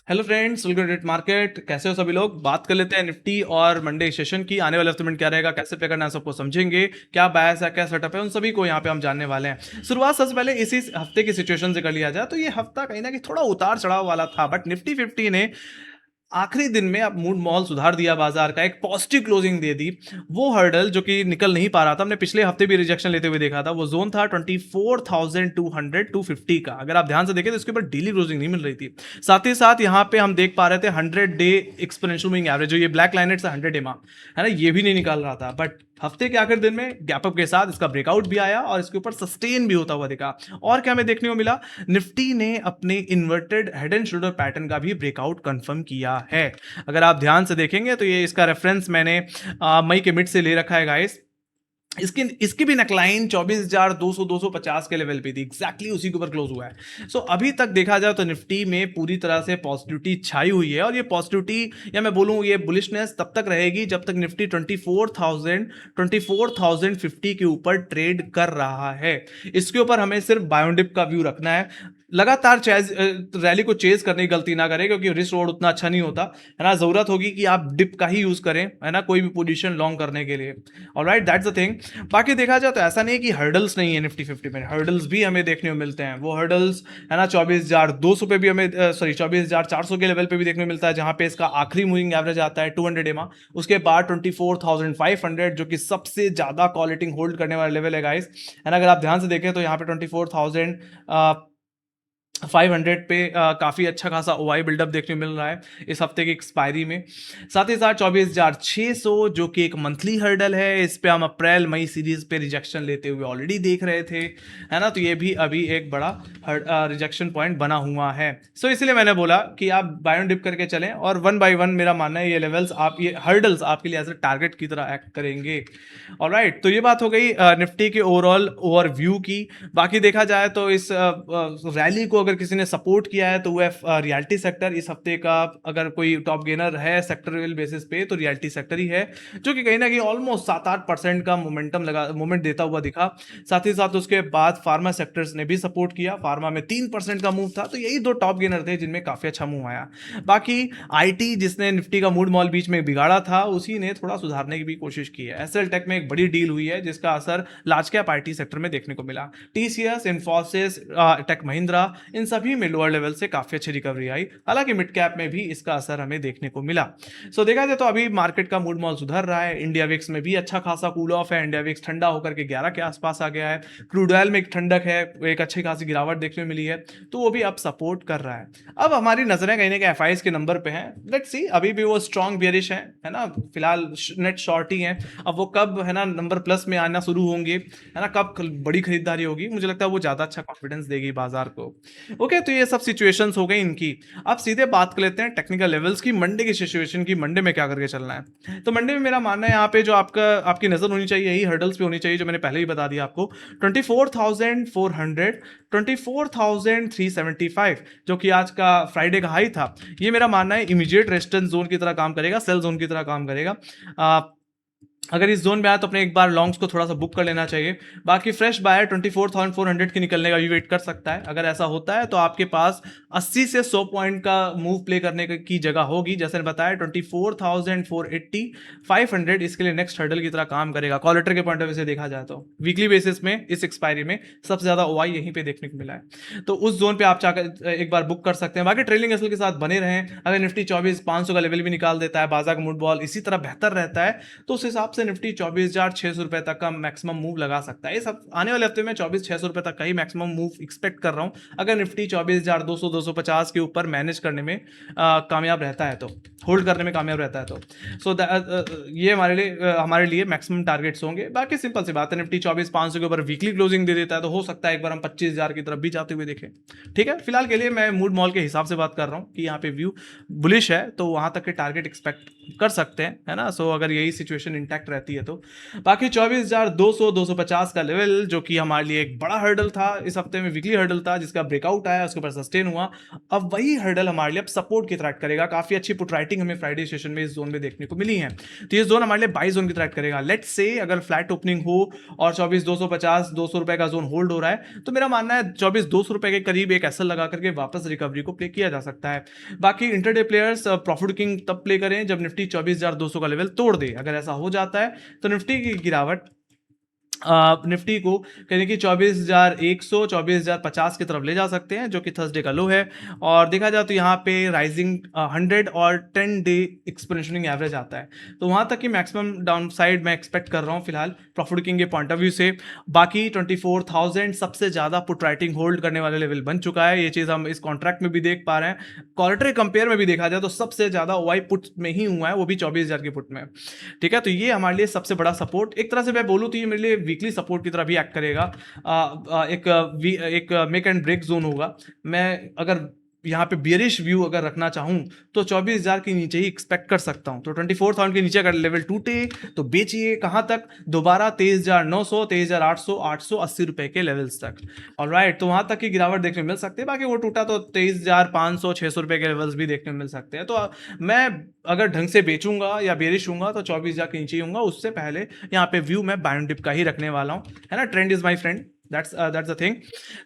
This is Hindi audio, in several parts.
Hello friends, welcome to market. कैसे हो सभी लोग? बात कर लेते हैं निफ्टी और मंडे सेशन की। आने वाले हफ्ते में क्या रहेगा, कैसे प्ले करना है, सबको समझेंगे। क्या बायस है, क्या सेटअप है, उन सभी को यहाँ पे हम जानने वाले हैं। शुरुआत सबसे पहले इसी हफ्ते की सिचुएशन से कर लिया जाए तो ये हफ्ता कहीं ना कहीं थोड़ा उतार चढ़ाव वाला था, बट निफ्टी 50 ने आखिरी दिन में अब मूड माहौल सुधार दिया, बाजार का एक पॉजिटिव क्लोजिंग दे दी। वो हर्डल जो कि निकल नहीं पा रहा था, हमने पिछले हफ्ते भी रिजेक्शन लेते हुए देखा था, वो जोन था 24,200 250 का। अगर आप ध्यान से देखें तो इसके ऊपर डेली क्लोजिंग नहीं मिल रही थी। साथ ही साथ यहाँ पे हम देख पा रहे थे 100 डे एक्सपोनेंशियल मूविंग एवरेज, जो ये ब्लैक लाइन है 100 डे में, है ना, ये भी नहीं निकाल रहा था। बट हफ्ते के आखिर दिन में गैप अप के साथ इसका ब्रेकआउट भी आया और इसके ऊपर सस्टेन भी होता हुआ दिखा। और क्या हमें देखने को मिला, निफ्टी ने अपने inverted head and shoulder pattern का भी ब्रेकआउट कंफर्म किया है। अगर आप ध्यान से देखेंगे तो ये इसका रेफरेंस मैंने मई के मिड से ले रखा है गाइस। इसकी इसकी भी नकलाइन 24,200 250 के लेवल पे थी, एग्जैक्टली उसी के ऊपर क्लोज हुआ है। सो अभी तक देखा जाए तो निफ्टी में पूरी तरह से पॉजिटिविटी छाई हुई है, और ये पॉजिटिविटी या मैं बोलूं ये बुलिशनेस तब तक रहेगी जब तक निफ्टी 24,050 के ऊपर ट्रेड कर रहा है। इसके ऊपर हमें सिर्फ बायोडिप का व्यू रखना है। लगातार रैली को चेज करने की गलती ना करें, क्योंकि रिस्क रोड उतना अच्छा नहीं होता, है ना। जरूरत होगी कि आप डिप का ही यूज करें, है ना, कोई भी पोजीशन लॉन्ग करने के लिए। Alright, that's the thing. बाकी देखा जाए तो ऐसा नहीं है कि हर्डल्स नहीं है निफ्टी 50 में, हर्डल्स भी हमें देखने को मिलते हैं। वो हर्डल्स, है ना, 24,200 पे भी हमें, सॉरी 24,400 के लेवल पे भी देखने को मिलता है, जहां पे इसका आखिरी मूविंग एवरेज आता है 200 डे में। उसके बाद 24,500 जो कि सबसे ज्यादा कॉलिटिंग होल्ड करने वाला लेवल है गाइस, है ना। अगर आप ध्यान से देखें तो यहाँ पे 24,500 पे काफ़ी अच्छा खासा ओआई बिल्डअप देखने को मिल रहा है इस हफ्ते की एक्सपायरी में। साथ ही साथ 24,600 जो कि एक मंथली हर्डल है, इस पे हम अप्रैल मई सीरीज पे रिजेक्शन लेते हुए ऑलरेडी देख रहे थे, है ना। तो ये भी अभी एक बड़ा रिजेक्शन पॉइंट बना हुआ है। सो इसलिए मैंने बोला कि आप बाय डिप करके चलें, और वन बाय वन मेरा मानना है ये लेवल्स, आप ये हर्डल्स आपके लिए एज ए टारगेट की तरह एक्ट करेंगे। ऑलराइट, तो ये बात हो गई निफ्टी के ओवरऑल ओवरव्यू की। बाकी देखा जाए तो इस रैली को अगर किसी ने सपोर्ट किया है तो वो है रियल्टी सेक्टर। इस हफ्ते का अगर कोई टॉप गेनर है सेक्टरल बेसिस पे तो रियल्टी सेक्टर ही है, जो कि कहीं ना कहीं ऑलमोस्ट 7-8% का मोमेंट देता हुआ दिखा। साथ ही साथ उसके बाद फार्मा सेक्टर्स ने भी सपोर्ट किया, फार्मा में 3% का मूव था। तो यही दो टॉप गेनर थे जिनमें काफी अच्छा मूव आया। बाकी आईटी, जिसने निफ्टी का मूड मॉल बीच में बिगाड़ा था, उसी ने थोड़ा सुधारने की भी कोशिश की है। एसएल टेक में एक बड़ी डील हुई है जिसका असर लार्ज कैप आईटी सेक्टर में देखने को मिला। टीसीएस, इन्फोसिस, टेक महिंद्रा, इन सभी में लोअर लेवल से काफी अच्छी रिकवरी आई। हालांकि मिड कैप में भी इसका असर हमें देखने को मिला। सो देखा जाए तो अभी मार्केट का मूड मॉल सुधर रहा है। इंडिया विक्स में भी अच्छा खासा कूल ऑफ है, इंडिया विक्स ठंडा होकर के 11 के आसपास आ गया है। क्रूड ऑयल में एक ठंडक है, एक अच्छी खासी गिरावट देखने को मिली है, तो वो भी अब सपोर्ट कर रहा है। अब हमारी नजरें कहीं ना कहीं एफआईएस के नंबर पे हैं। लेट्स सी, अभी भी वो स्ट्रॉन्ग बियरिश है ना, फिलहाल नेट शॉर्ट ही है। अब वो कब, है ना, नंबर प्लस में आना शुरू होंगे, है ना, कब बड़ी खरीदारी होगी, मुझे लगता है वो ज्यादा अच्छा कॉन्फिडेंस देगी बाजार को। ओके, तो ये सब सिचुएशंस हो गई इनकी। अब सीधे बात कर लेते हैं टेक्निकल लेवल्स की, मंडे की सिचुएशन की, मंडे में क्या करके चलना है। तो मंडे में मेरा मानना है यहाँ पे जो आपकी नजर होनी चाहिए, यही हर्डल्स पे होनी चाहिए जो मैंने पहले ही बता दिया आपको। 24,400, 24,375 जो कि आज का फ्राइडे का हाई था, ये मेरा मानना है इमीडिएट रेजिस्टेंस जोन की तरह काम करेगा, सेल जोन की तरह काम करेगा। अगर इस जोन में आया तो अपने एक बार लॉन्ग्स को थोड़ा सा बुक कर लेना चाहिए। बाकी फ्रेश बायर 24,400 के निकलने का भी वेट कर सकता है। अगर ऐसा होता है तो आपके पास 80 से 100 पॉइंट का मूव प्ले करने की जगह होगी। जैसे मैंने बताया 24,480 500 इसके लिए नेक्स्ट हर्डल की तरह काम करेगा। कॉलेटर के पॉइंट ऑफ व्यू से देखा जाए तो वीकली बेसिस में इस एक्सपायरी में सबसे ज्यादा ओआई यहीं पे देखने को मिला है, तो उस जोन पे आप चाहकर एक बार बुक कर सकते हैं। बाकी ट्रेलिंग एसएल के साथ बने रहें। अगर निफ्टी 24,500 का लेवल भी निकाल देता है, बाजार का मूड बॉल इसी तरह बेहतर रहता है, तो उस हिसाब से निफ्टी 24,600 रुपए तक का मैक्सिमम मूव लगा सकता है। सब आने वाले हफ्ते में 24,600 रुपए तक का ही मैक्सिमम मूव एक्सपेक्ट कर रहा हूं, अगर निफ्टी 24,200 250 के ऊपर मैनेज करने में कामयाब रहता है, तो होल्ड करने में कामयाब रहता है तो ये हमारे लिए मैक्सिमम टारगेट्स होंगे। बाकी सिंपल सी बात है, निफ्टी 24,500 के ऊपर वीकली क्लोजिंग दे देता है तो हो सकता है एक बार हम 25,000 की तरफ भी जाते हुए देखें। ठीक है, फिलहाल के लिए मैं मूड मॉल के हिसाब से बात कर रहा हूँ कि यहाँ पे व्यू बुलिश है, तो वहां तक के टारगेट एक्सपेक्ट कर सकते हैं, है ना। सो अगर यही सिचुएशन इंटैक्ट इंटैक्ट रहती है। तो बाकी 24,200 250 का लेवल जो कि हमारे लिए एक बड़ा हर्डल था इस हफ्ते में, वीकली हर्डल था जिसका ब्रेकआउट आया, उसके ऊपर सस्टेन हुआ। अब वही हर्डल हमारे लिए अब सपोर्ट की तरह एक्ट करेगा। काफी अच्छी पुट राइटिंग हमें फ्राइडे सेशन में इस जोन में देखने को मिली है। तो ये जोन हमारे लिए बाई जोन की तरह एक्ट करेगा। लेट्स से अगर फ्लैट ओपनिंग हो और 24,250 200 रुपए का जोन होल्ड हो रहा है, तो मेरा मानना है 24,200 रुपए के करीब एक एसएल लगा करके वापस रिकवरी को प्ले किया जा सकता है। बाकी इंटरडे प्लेयर्स प्रॉफिट किंग तब प्ले करें जब निफ्टी 24,200 का लेवल तोड़ दे। अगर ऐसा हो जाता है तो निफ्टी की गिरावट निफ्टी को कहीं कि 24,100 24,050 की तरफ ले जा सकते हैं, जो कि थर्सडे का लो है। और देखा जाए तो यहाँ पे राइजिंग 100 और 10 डे एक्सपोनेंशियल एवरेज आता है, तो वहाँ तक की मैक्सिमम डाउन साइड मैं एक्सपेक्ट कर रहा हूँ फिलहाल प्रॉफिट किंग के पॉइंट ऑफ व्यू से। बाकी 24,000 सबसे ज़्यादा पुट राइटिंग होल्ड करने वाले लेवल बन चुका है। ये चीज़ हम इस कॉन्ट्रैक्ट में भी देख पा रहे हैं। क्वार्टरी कंपेयर में भी देखा जाए तो सबसे ज़्यादा ओवाई पुट में ही हुआ है, वो भी 24,000 के पुट में। ठीक है, तो ये हमारे लिए सबसे बड़ा सपोर्ट, एक तरह से मैं बोलूँ तो ये मेरे लिए वीकली सपोर्ट की तरह भी एक्ट करेगा। एक मेक एंड ब्रेक जोन होगा। मैं अगर यहाँ पे बियरिश व्यू अगर रखना चाहूँ तो 24,000 के नीचे ही एक्सपेक्ट कर सकता हूँ। तो 24,000 के नीचे अगर लेवल टूटे तो बेचिए। कहाँ तक? दोबारा 23,900 23,800 880 रुपए के लेवल्स तक। ऑलराइट, तो वहां तक की गिरावट देखने मिल सकती है। बाकी वो टूटा तो 23,500 600 रुपए के लेवल्स भी देखने मिल सकते हैं। तो मैं अगर ढंग से बेचूंगा या बेरिश हूंगा तो 24,000 के नीचे ही हूंगा। उससे पहले यहाँ पे व्यू मैं बाय एंड डिप का ही रखने वाला हूँ, है ना। Trend is my friend, that's the thing.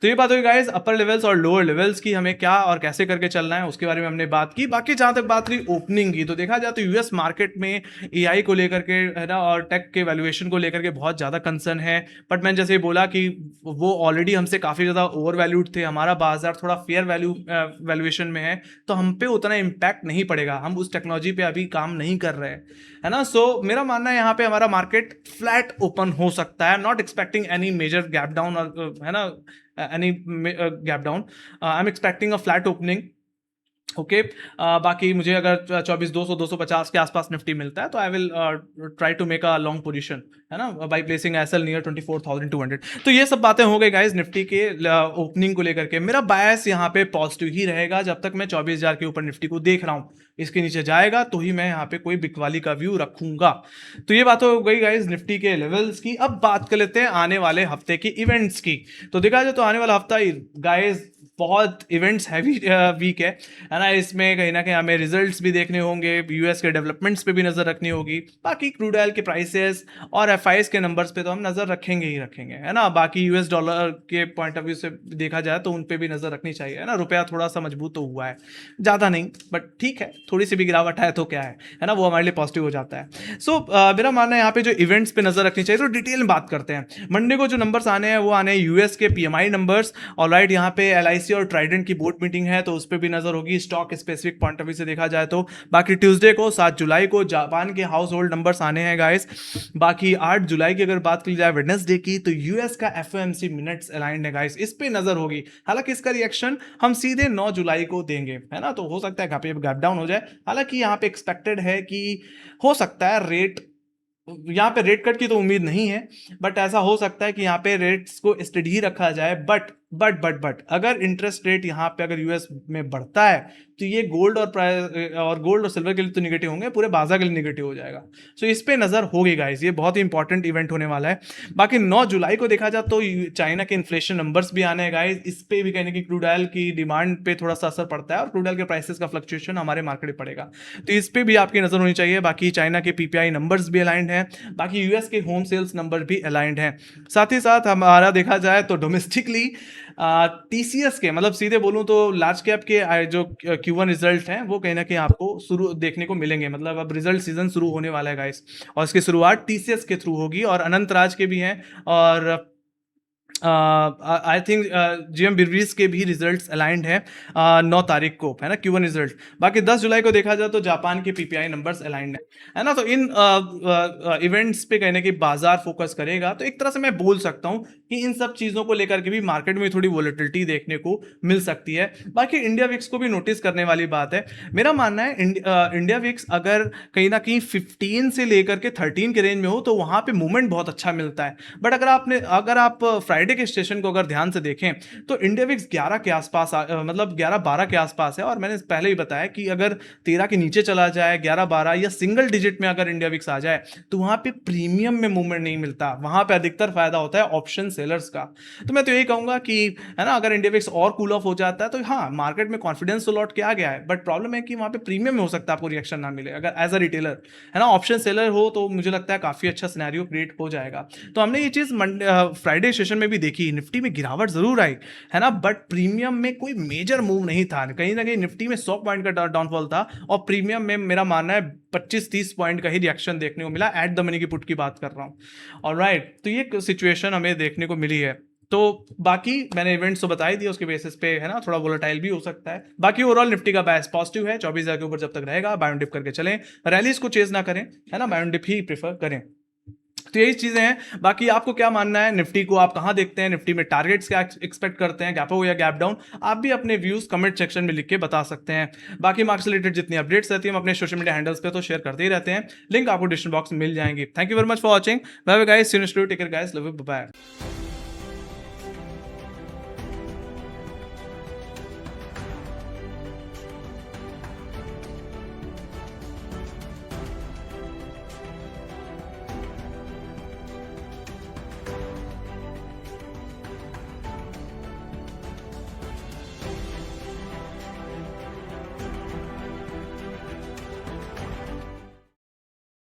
तो ये बात हुई गाइस अपर लेवल्स और लोअर लेवल्स की, हमें क्या और कैसे करके चलना है उसके बारे में हमने बात की। बाकी जहां तक बात रही ओपनिंग की, तो देखा जाए तो यूएस मार्केट में एआई को लेकर के, है ना, और टेक के वैल्यूएशन को लेकर के बहुत ज्यादा कंसर्न है। बट मैंने जैसे बोला कि वो ऑलरेडी हमसे काफी ज्यादा ओवर वैल्यूड थे, हमारा बाजार थोड़ा फेयर वैल्यूएशन में है, तो हम पे उतना इम्पैक्ट नहीं पड़ेगा। हम उस टेक्नोलॉजी पे अभी काम नहीं कर रहे हैं, है ना। सो मेरा मानना है यहाँ पे हमारा मार्केट फ्लैट ओपन हो सकता है, not expecting any major gap down, है ना, any gap down. I am expecting a flat opening. Okay, बाकी मुझे अगर 24,200 250 के आसपास निफ्टी मिलता है तो I will try to make a long position, है ना, बाय प्लेसिंग एसएल नियर 24,200। तो ये सब बातें हो गई गाइस निफ्टी के ओपनिंग को लेकर के। मेरा बायस यहाँ पे पॉजिटिव ही रहेगा जब तक मैं 24,000 के ऊपर निफ्टी को देख रहा हूँ। इसके नीचे जाएगा तो ही मैं यहाँ पे कोई बिकवाली का व्यू रखूंगा। तो ये बात हो गई गाइस निफ्टी के लेवल्स की। अब बात कर लेते हैं आने वाले हफ्ते की इवेंट्स की। तो देखा जाए तो आने वाला हफ्ता गाइस बहुत इवेंट्स हैवी वीक है ना। इसमें कहीं ना कहीं हमें रिजल्ट्स भी देखने होंगे, यूएस के डेवलपमेंट्स पे भी नजर रखनी होगी। बाकी क्रूड ऑयल के प्राइसेस और एफआईएस के नंबर्स पे तो हम नजर रखेंगे ही रखेंगे, है ना। बाकी यूएस डॉलर के पॉइंट ऑफ व्यू से देखा जाए तो उन पे भी नजर रखनी चाहिए, है ना। रुपया थोड़ा सा मजबूत तो हुआ है, ज्यादा नहीं बट ठीक है, थोड़ी सी भी गिरावट है तो क्या है ना, वो हमारे लिए पॉजिटिव हो जाता है। सो मेरा मानना है यहाँ पे जो इवेंट्स पे नजर रखनी चाहिए, तो डिटेल में बात करते हैं। मंडे को जो नंबर्स आने हैं वो आने हैं यूएस के पीएमआई नंबर्स। ऑलराइट, यहाँ पे एलआईसी और ट्राइडेंट की बोर्ड मीटिंग है तो उस पर भी नजर होगी stock specific point of view से देखा जाए तो। बाकी ट्यूसडे को 7 जुलाई को जापान के हाउस होल्ड नंबर्स आने हैं गाइस। बाकी 8 जुलाई की अगर बात की जाए वेडनेसडे की, तो यूएस का एफओएमसी मिनट्स अलाइंड है गाइस, इस पे नजर होगी। हालांकि इसका रिएक्शन हम सीधे 9 जुलाई को देंगे, है ना। तो हो सकता है गैप डाउन हो जाए। हालांकि यहाँ पे एक्सपेक्टेड है कि हो सकता है रेट, यहाँ पे रेट कट की तो उम्मीद नहीं है, बट ऐसा हो सकता है कि यहाँ पे रेट्स को स्टडी ही रखा जाए। बट अगर इंटरेस्ट रेट यहाँ पे अगर यूएस में बढ़ता है तो ये गोल्ड और सिल्वर के लिए तो निगेटिव होंगे, पूरे बाजार के लिए निगेटिव हो जाएगा। सो इस पे नजर होगी गाइस, ये बहुत ही इंपॉर्टेंट इवेंट होने वाला है। बाकी 9 जुलाई को देखा जाए तो चाइना के इन्फ्लेशन नंबर्स भी आने हैं गाइस। इस पे भी कहने की क्रूड ऑयल की डिमांड पे थोड़ा सा असर पड़ता है और क्रूड ऑयल के प्राइसेस का फ्लक्चुएशन हमारे मार्केट में पड़ेगा, तो इस पे भी आपकी नजर होनी चाहिए। बाकी चाइना के पीपीआई नंबर्स भी अलाइंड हैं, बाकी यूएस के होम सेल्स नंबर भी अलाइंड हैं। साथ ही साथ हमारा देखा जाए तो डोमेस्टिकली टीसीएस के, मतलब सीधे बोलूं तो लार्ज कैप के जो Q1 रिजल्ट हैं वो कहीं ना कहीं आपको शुरू देखने को मिलेंगे। मतलब अब रिजल्ट सीजन शुरू होने वाला है गाइस, और इसकी शुरुआत टीसीएस के थ्रू होगी और अनंत राज के भी हैं और आई थिंक जीएम बिरवीज के भी रिजल्ट्स अलाइंड हैं 9 तारीख को, है ना, Q1 रिजल्ट। बाकी 10 जुलाई को देखा जाए तो जापान के पीपीआई नंबर्स अलाइंड है ना। तो इन इवेंट्स पे कहने की बाजार फोकस करेगा, तो एक तरह से मैं बोल सकता हूं कि इन सब चीजों को लेकर के भी मार्केट में थोड़ी वोलेटिलिटी देखने को मिल सकती है। बाकी इंडिया विक्स को भी नोटिस करने वाली बात है। मेरा मानना है इंडिया विक्स अगर कहीं ना कहीं 15 से लेकर के 13 के रेंज में हो तो वहां पे मूवमेंट बहुत अच्छा मिलता है। बट अगर आप फ्राइडे फ्राइडे के सेशन को अगर ध्यान से देखें तो इंडिया विक्स 11 के आसपास मतलब 11-12 के आसपास है, और मैंने पहले ही बताया कि अगर 13 के नीचे चला जाए, 11-12 या सिंगल डिजिट में अगर इंडिया विक्स आ जाए तो वहां पे प्रीमियम में मूवमेंट नहीं मिलता, वहां पे अधिकतर फायदा होता है ऑप्शन सेलर्स का। तो मैं तो यही कहूंगा कि है ना, अगर इंडिया विक्स और कूल ऑफ हो जाता है तो हाँ, मार्केट में कॉन्फिडेंस तो लौट के आ गया है, बट प्रॉब्लम है कि वहां पे प्रीमियम में हो सकता है आपको रिएक्शन ना मिले। अगर एज अ रिटेलर है ना, ऑप्शन सेलर हो तो मुझे लगता है काफी अच्छा सिनेरियो क्रिएट हो जाएगा। तो हमने ये चीज फ्राइडे सेशन में भी देखी, निफ्टी में गिरावट जरूर आई है ना, बट प्रीमियम में कोई मेजर मूव नहीं था, कहीं ना कहीं निफ्टी में 100 पॉइंट का डाउनफॉल था, और प्रीमियम में मेरा मानना है 25-30 पॉइंट का ही रिएक्शन देखने को मिला, एट द मनी की पुट की बात कर रहा हूं। ऑलराइट, तो ये सिचुएशन हमें देखने को मिली है। तो बाकी मैंने इवेंट्स तो बता ही दिया, उसके बेसिस पे है ना थोड़ा वोलेटाइल भी हो सकता है। बाकी ओवरऑल निफ्टी का बायस पॉजिटिव है, 24,000 के ऊपर जब तक रहेगा बाय ऑन डिप करके चलें, रैलीज को चेज ना करें है ना, बाय ऑन डिप ही प्रेफर करें। तो यही चीजें हैं। बाकी आपको क्या मानना है, निफ्टी को आप कहां देखते हैं, निफ्टी में टारगेट्स क्या एक्सपेक्ट करते हैं, गैप हो या गैप डाउन, आप भी अपने व्यूज कमेंट सेक्शन में लिख के बता सकते हैं। बाकी मार्क्स से रिलेटेड जितनी अपडेट्स रहती है हम अपने सोशल मीडिया हैंडल्स पे तो शेयर करते ही रहते हैं, लिंक आपको डिस्क्रिप्शन बॉक्स में मिल जाएंगी। Thank you very much for watching, bye bye guys, see you next video, take care guys, love you, bye bye.